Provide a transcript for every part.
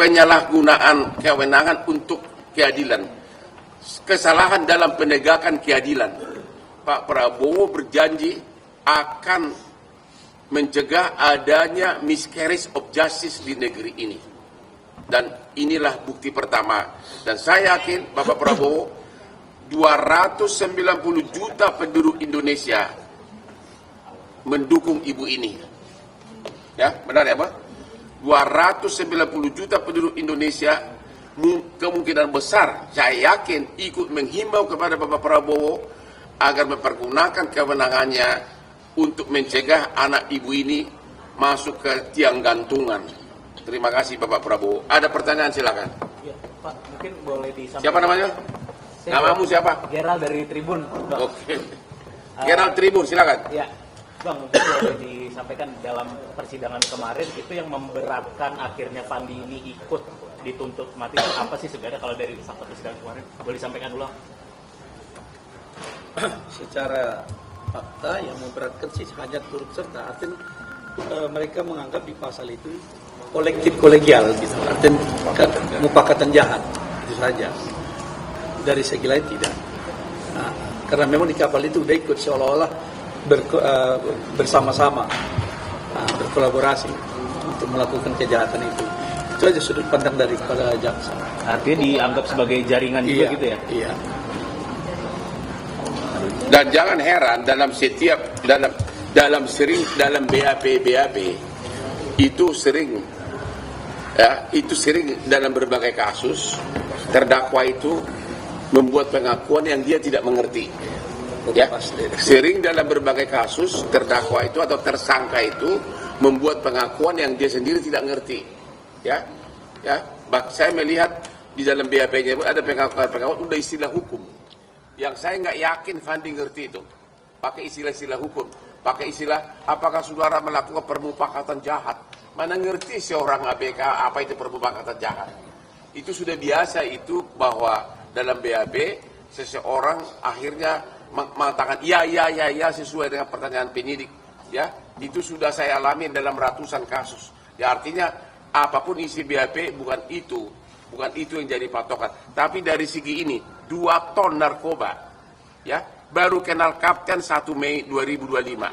penyalahgunaan kewenangan untuk keadilan, kesalahan dalam penegakan keadilan. Pak Prabowo berjanji akan mencegah adanya miscarriage of justice di negeri ini. Dan inilah bukti pertama. Dan saya yakin Bapak Prabowo, 290 juta penduduk Indonesia mendukung ibu ini. Ya, benar ya Pak? 290 juta penduduk Indonesia kemungkinan besar, saya yakin, ikut menghimbau kepada Bapak Prabowo agar mempergunakan kewenangannya untuk mencegah anak ibu ini masuk ke tiang gantungan. Terima kasih Bapak Prabowo. Ada pertanyaan silakan. Ya, Pak, mungkin boleh disampaikan. Siapa namanya? Namamu siapa? Gerald dari Tribun. Oke. Gerald Tribun, silakan. Ya, Bang, mungkin boleh disampaikan dalam persidangan kemarin itu yang memberatkan akhirnya Pandi ini ikut dituntut mati. Apa sih sebenarnya kalau dari fakta persidangan kemarin? Boleh disampaikan ulang? Secara fakta yang memberatkan sih hanya turut serta, artinya mereka menganggap di pasal itu kolektif kolegial gitu, artinya mupakatan jahat itu saja. Dari segi lain tidak. Nah, karena memang di kapal itu udah ikut seolah-olah bersama-sama, berkolaborasi untuk melakukan kejahatan itu. Itu aja sudut pandang daripada jaksa. Artinya dianggap sebagai jaringan juga gitu ya? Iya. Dan jangan heran dalam setiap dalam BAP itu sering dalam berbagai kasus terdakwa itu membuat pengakuan yang dia tidak mengerti. Ya, sering dalam berbagai kasus terdakwa itu atau tersangka itu membuat pengakuan yang dia sendiri tidak ngerti. Ya, saya melihat di dalam BAP-nya ada pengakuan udah istilah hukum. Yang saya nggak yakin Fandi ngerti itu. Pakai istilah-istilah hukum. Pakai istilah, apakah saudara melakukan permufakatan jahat? Mana ngerti seorang ABK apa itu permufakatan jahat? Itu sudah biasa itu bahwa dalam BAP seseorang akhirnya mengatakan ya sesuai dengan pertanyaan penyidik. Ya, itu sudah saya alami dalam ratusan kasus. Ya, artinya apapun isi BAP bukan itu yang jadi patokan. Tapi dari segi ini 2 ton narkoba, ya, baru kenal kapten 1 Mei 2025,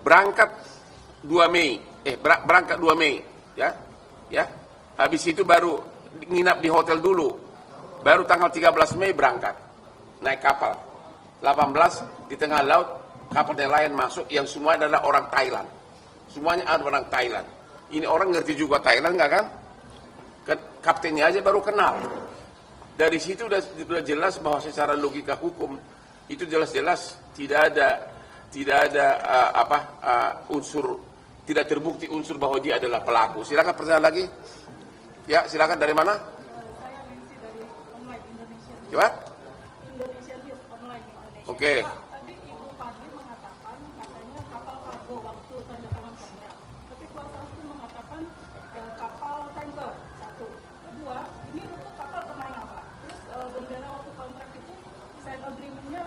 berangkat 2 Mei, ya, habis itu baru nginap di hotel dulu, baru tanggal 13 Mei berangkat, naik kapal, 18 di tengah laut, kapal yang lain masuk, yang semua adalah orang Thailand, semuanya ada orang Thailand. Ini orang ngerti juga Thailand nggak kan? Kaptennya aja baru kenal. Dari situ sudah jelas bahwa secara logika hukum itu jelas-jelas tidak ada unsur, tidak terbukti unsur bahwa dia adalah pelaku. Silakan pertanyaan lagi. Ya, silakan dari mana? Saya Nancy dari online Indonesia. Coba? Indonesia News online Indonesia. Oke. Tadi Ibu Fadli mengatakan katanya kapal kargo waktu tanda tangan kontrak. Tapi kuasa hukum mengatakan kapal tanker. Satu. Kedua, ini untuk kapal kemana Pak? Terus bendera waktu kontrak itu sign agreement-nya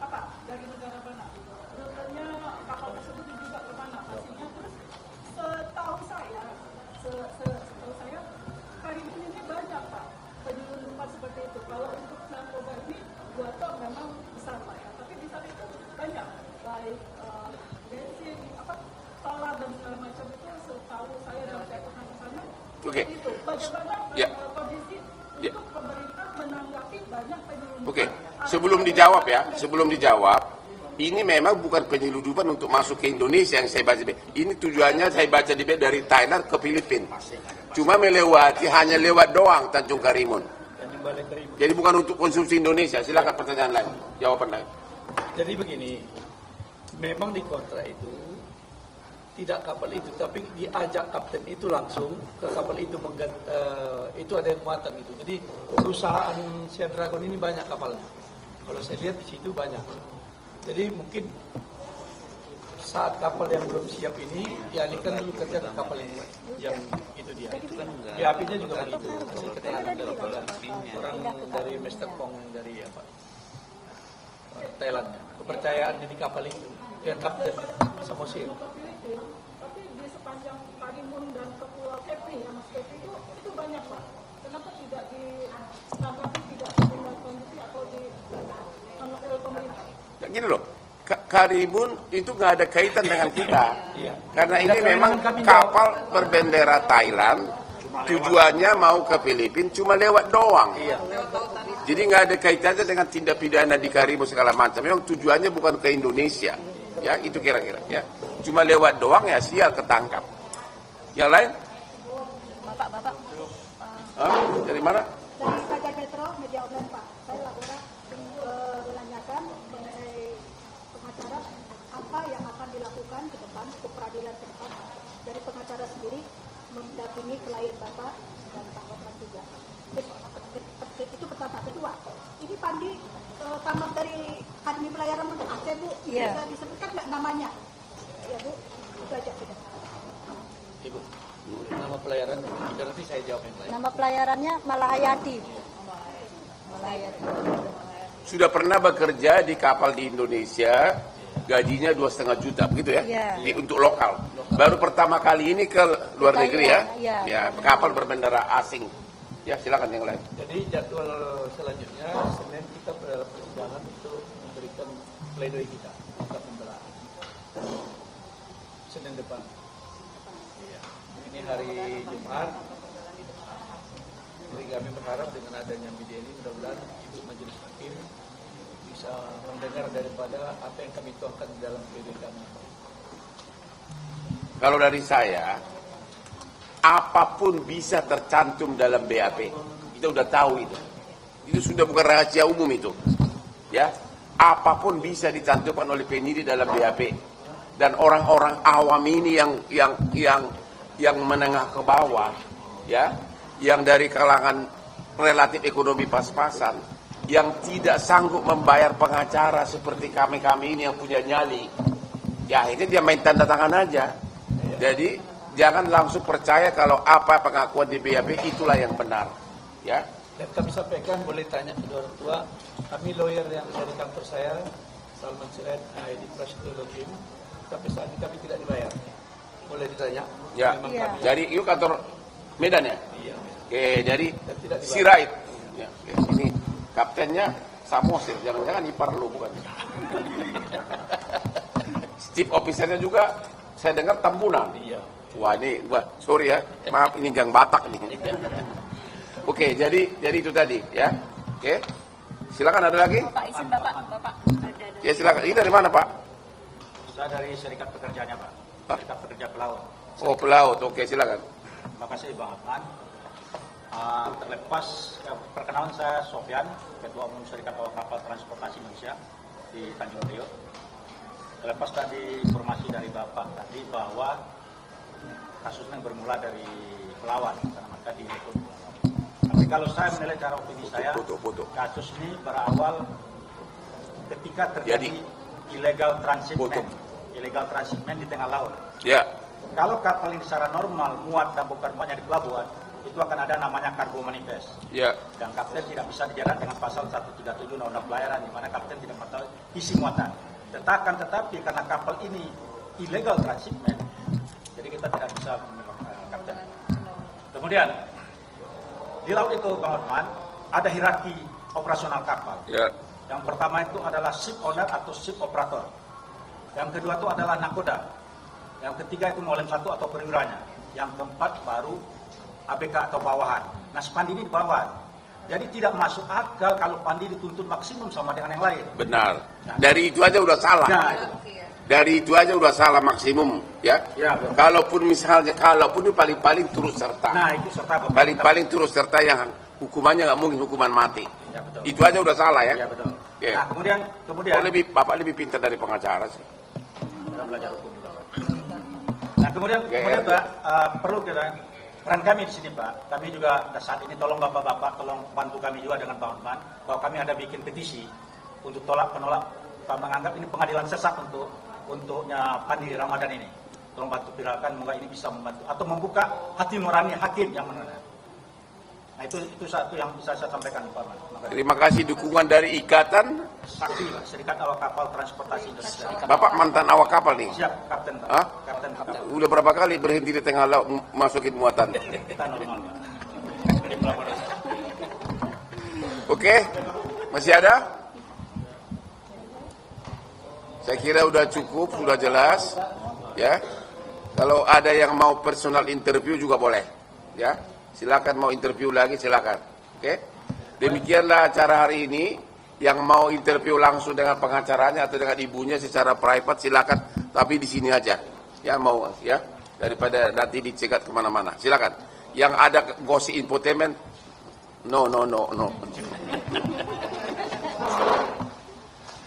apa? Dari negara mana? Rutenya kapal tersebut juga kemana pastinya? Terus setahu saya Karimun ini banyak Pak penyelundupan seperti itu. Kalau untuk narkoba ini 2 ton memang besar Pak ya. Tapi di sana itu banyak, baik bensin, solar dan segala macam itu setahu saya dan saya pernah ke sana. Oke. Itu bagaimana kondisi untuk pemerintah menanggapi banyak penyelundupan. Oke. Sebelum dijawab, ini memang bukan penyeludupan untuk masuk ke Indonesia yang saya baca. Ini tujuannya saya baca dari Thailand ke Filipina. Cuma hanya lewat doang Tanjung Karimun. Jadi bukan untuk konsumsi Indonesia. Silakan pertanyaan lain, jawaban lain. Jadi begini, memang di kontrak itu tidak kapal itu, tapi diajak kapten itu langsung ke kapal itu itu ada yang muatan itu. Jadi perusahaan Sea Dragon ini banyak kapalnya. Kalau saya lihat di situ banyak. Jadi mungkin saat kapal yang belum siap ini dialihkan dulu ke kapal yang itu dia. Itu kan apinya juga begitu. Hasil keterangan dari orang dari Mr. Kong dari Thailand. Kepercayaan di kapal itu, ya kapten Samosir. Tapi di sepanjang Karimun dan ke Pulau Kepri, Mas Kepri itu Karimun itu nggak ada kaitan dengan kita. Iya. Karena ini Tidak, memang kami kapal berbendera Thailand, tujuannya mau ke Filipina cuma lewat doang. Iya. Jadi nggak ada kaitannya dengan tindak pidana di Karimun segala macam. Memang tujuannya bukan ke Indonesia. Ya, itu kira-kira ya. Cuma lewat doang ya sial ketangkap. Yang lain? Bapak. Hah? Dari mana? Dari Raja Petro, media online Pak. Saya laporan menanyakan mengenai pengacara apa yang akan dilakukan ke depan untuk peradilan ke depan dari pengacara sendiri mendampingi klien Bapak dan Pak Hotman juga. Itu pertama. Kedua, ini Pandi tamat dari Akademi Pelayaran untuk Aceh Bu. Bisa disebutkan nggak namanya? Ya Bu, itu aja sudah. Ibu, nama pelayaran, nanti saya jawab yang lain. Nama pelayarannya Malahayati. Malahayati. Sudah pernah bekerja di kapal di Indonesia, gajinya 2,5 juta, begitu ya? Iya. Untuk lokal. Baru pertama kali ini ke luar negeri ya? Iya. Ya, kapal berbendera asing. Ya, silakan yang lain. Jadi jadwal selanjutnya Senin kita persidangan untuk memberikan pledoi kita untuk pembelaan. Senin depan. Iya. Ini hari Jumat. Jadi kami berharap dengan adanya media ini mudah-mudahan Ibu Majelis Hakim bisa mendengar daripada apa yang kami tuangkan di dalam pledoi kami. Kalau dari saya, apapun bisa tercantum dalam BAP. Kita udah tahu itu. Itu sudah bukan rahasia umum itu. Ya, apapun bisa dicantumkan oleh penyidik dalam BAP. Dan orang-orang awam ini yang menengah ke bawah, ya, yang dari kalangan relatif ekonomi pas-pasan, yang tidak sanggup membayar pengacara seperti kami-kami ini yang punya nyali. Ya, akhirnya dia main tanda tangan aja. Jadi jangan langsung percaya kalau apa pengakuan di BAP itulah yang benar, ya. Dan kami sampaikan, boleh tanya kedua orang tua, kami lawyer yang dari kantor saya, Salman Sirait, di Prasetyo Tim, sampai saat ini kami tidak dibayar. Boleh ditanya? Ya. Memang Iya. kami. Jadi yuk kantor Medan ya. Iya. Oke, jadi Dan tidak dibayar. Sirait. Ya, oke. Ini kaptennya Samosir, jangan-jangan ipar lu bukan. Chief officernya juga saya dengar Tambunan. Iya. Wah sorry ya, maaf ini gang Batak nih. Oke, jadi itu tadi ya. Oke, silakan ada lagi. Bapak izin Bapak. Ya silakan. Ini dari mana Pak? Saya dari serikat pekerjanya Pak, Hah? serikat pekerja pelaut. Oh pelaut. Oke silakan. Terima kasih Bang Hotman. Terlepas perkenalan saya Sofyan, Ketua Umum Serikat Awak Kapal Transportasi Indonesia di Tanjung Priok. Terlepas tadi informasi dari Bapak tadi bahwa kasusnya bermula dari pelawan, karena maka dihukum. Tapi kalau saya menilai cara opini saya, Foto. kasus ini berawal ketika terjadi Jadi. illegal Foto. transshipment di tengah laut. Ya. Kalau kapal ini secara normal muat dan bukan muatnya di pelabuhan, itu akan ada namanya cargo manifest. Ya. Dan kapten tidak bisa dijerat dengan pasal 137 Undang-Undang Pelayaran, di mana kapten tidak mengetahui isi muatan. Tetapi karena kapal ini illegal transshipment, jadi kita tidak bisa menembak kapten. Kemudian di laut itu, Bang Hotman, ada hierarki operasional kapal. Ya. Yang pertama itu adalah ship owner atau ship operator. Yang kedua itu adalah nakoda. Yang ketiga itu molem 1 atau perwiranya. Yang keempat baru ABK atau bawahan. Nah, Pandi ini di bawahan. Jadi tidak masuk akal kalau Pandi dituntut maksimum sama dengan yang lain. Benar. Dari itu aja udah salah. Nah, itu. Dari itu aja udah salah maksimum, ya. Ya, betul. Kalaupun itu paling-paling turut serta. Nah, itu serta Paling-paling turut serta yang hukumannya nggak mungkin hukuman mati. Ya, betul. Itu aja udah salah ya. Ya, betul. Ya. Nah, kemudian Bapak lebih pintar dari pengacara sih. kita belajar hukum juga, Pak. Nah, kemudian Ya. Pak, perlu kita peran kami di sini, Pak. Kami juga saat ini tolong Bapak-bapak, tolong bantu kami juga dengan Bang Hotman, bahwa kami ada bikin petisi untuk penolak menganggap ini pengadilan sesat untuknya Pandi Ramadan ini. Tolong bantu viralkan, semoga ini bisa membantu atau membuka hati nurani hakim yang menang. Nah, itu satu yang bisa saya sampaikan, Pak. Terima kasih dukungan dari Ikatan. Sakti, Pak, Serikat Awak Kapal Transportasi Indonesia. Bapak mantan awak kapal nih. Siap, Kapten, Pak. Hah? Kapten. Udah berapa kali berhenti di tengah laut masukin muatan? Kita normal, Pak. Di pelabuhan. Oke, masih ada? Saya kira udah cukup, sudah jelas, ya. Kalau ada yang mau personal interview juga boleh, ya. Silakan mau interview lagi, silakan. Oke. Demikianlah acara hari ini. Yang mau interview langsung dengan pengacaranya atau dengan ibunya secara private silakan, tapi di sini aja, ya mau, ya, daripada nanti dicegat kemana-mana. Silakan. Yang ada gosip infotainment, no.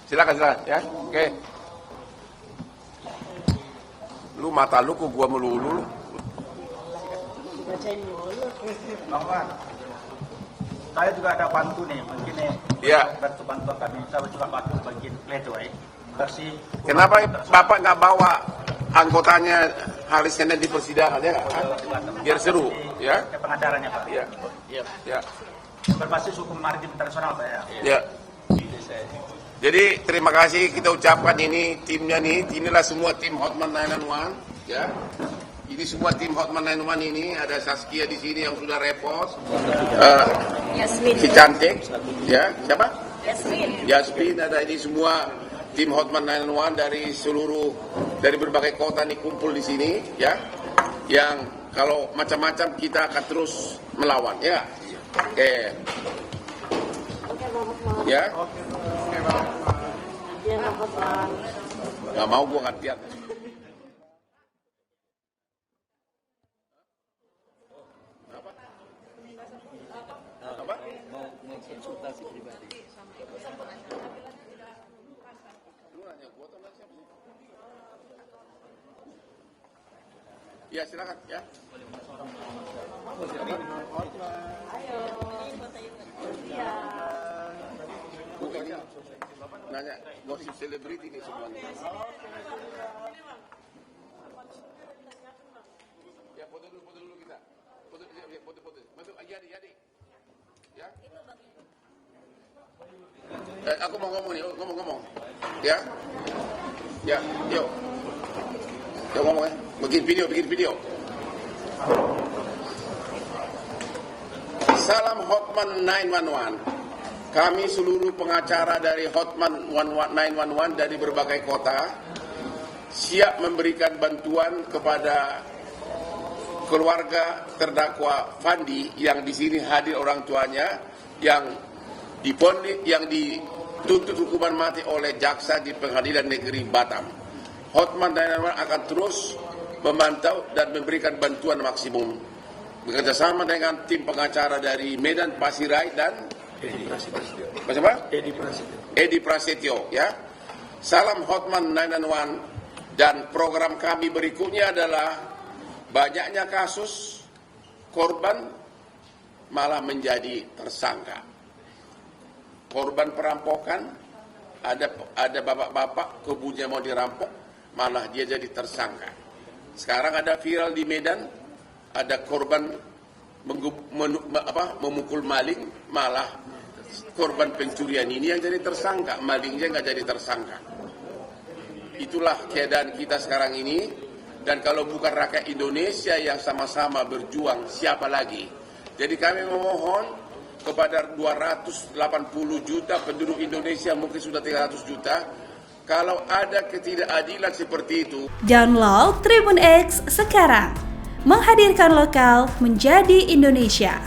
Silakan, ya. Oke. Lu mata lu kok gua melulu. Bang Wan, saya juga ada bantu nih, mungkin nih. Ya. Bantu kami, saya juga bantu bikin pledoi bersih. Kenapa Bapak nggak bawa anggotanya hari Senin di persidangan, ya? Biar seru, ya? Ke pengacaranya, Pak. Ya. Ya. Berbasis hukum maritim internasional, Pak, ya. Ya. Jadi terima kasih kita ucapkan ini timnya nih, inilah semua tim Hotman 911, ya. Ini semua tim Hotman 911 ini, ada Saskia di sini yang sudah repost, Yasmin. si cantik, ya, siapa? Yasmin. Yasmin, ada ini semua tim Hotman 911 dari berbagai kota nih kumpul di sini, ya. Yang kalau macam-macam kita akan terus melawan, ya. Oke. Ya. Gak mau gua gantian. Apa? Mau konsultasi pribadi. Lu nanya gua atau nanya siapa sih? Ya silakan, ya. Bukan ya. Nanya gosip selebriti nih semuanya. Ya foto dulu kita. Foto. Jadi. Ya. Aku mau ngomong nih, ngomong. Ya. Ya, yuk. Yuk ngomong ya. Bikin video. Salam Hotman 911. Kami seluruh pengacara dari Hotman 911 dari berbagai kota siap memberikan bantuan kepada keluarga terdakwa Fandi yang di sini hadir orang tuanya yang dituntut hukuman mati oleh jaksa di Pengadilan Negeri Batam. Hotman 911 akan terus memantau dan memberikan bantuan maksimum bekerjasama dengan tim pengacara dari Medan, Pasirai dan Edi Prasetyo, ya. Salam Hotman 911 dan program kami berikutnya adalah banyaknya kasus korban malah menjadi tersangka. Korban perampokan ada bapak-bapak kebunnya mau dirampok malah dia jadi tersangka. Sekarang ada viral di Medan ada korban memukul maling malah korban pencurian ini yang jadi tersangka, malingnya nggak jadi tersangka. Itulah keadaan kita sekarang ini, dan kalau bukan rakyat Indonesia yang sama-sama berjuang, siapa lagi? Jadi kami memohon kepada 280 juta penduduk Indonesia, mungkin sudah 300 juta, kalau ada ketidakadilan seperti itu. Download Tribun X sekarang, menghadirkan lokal menjadi Indonesia.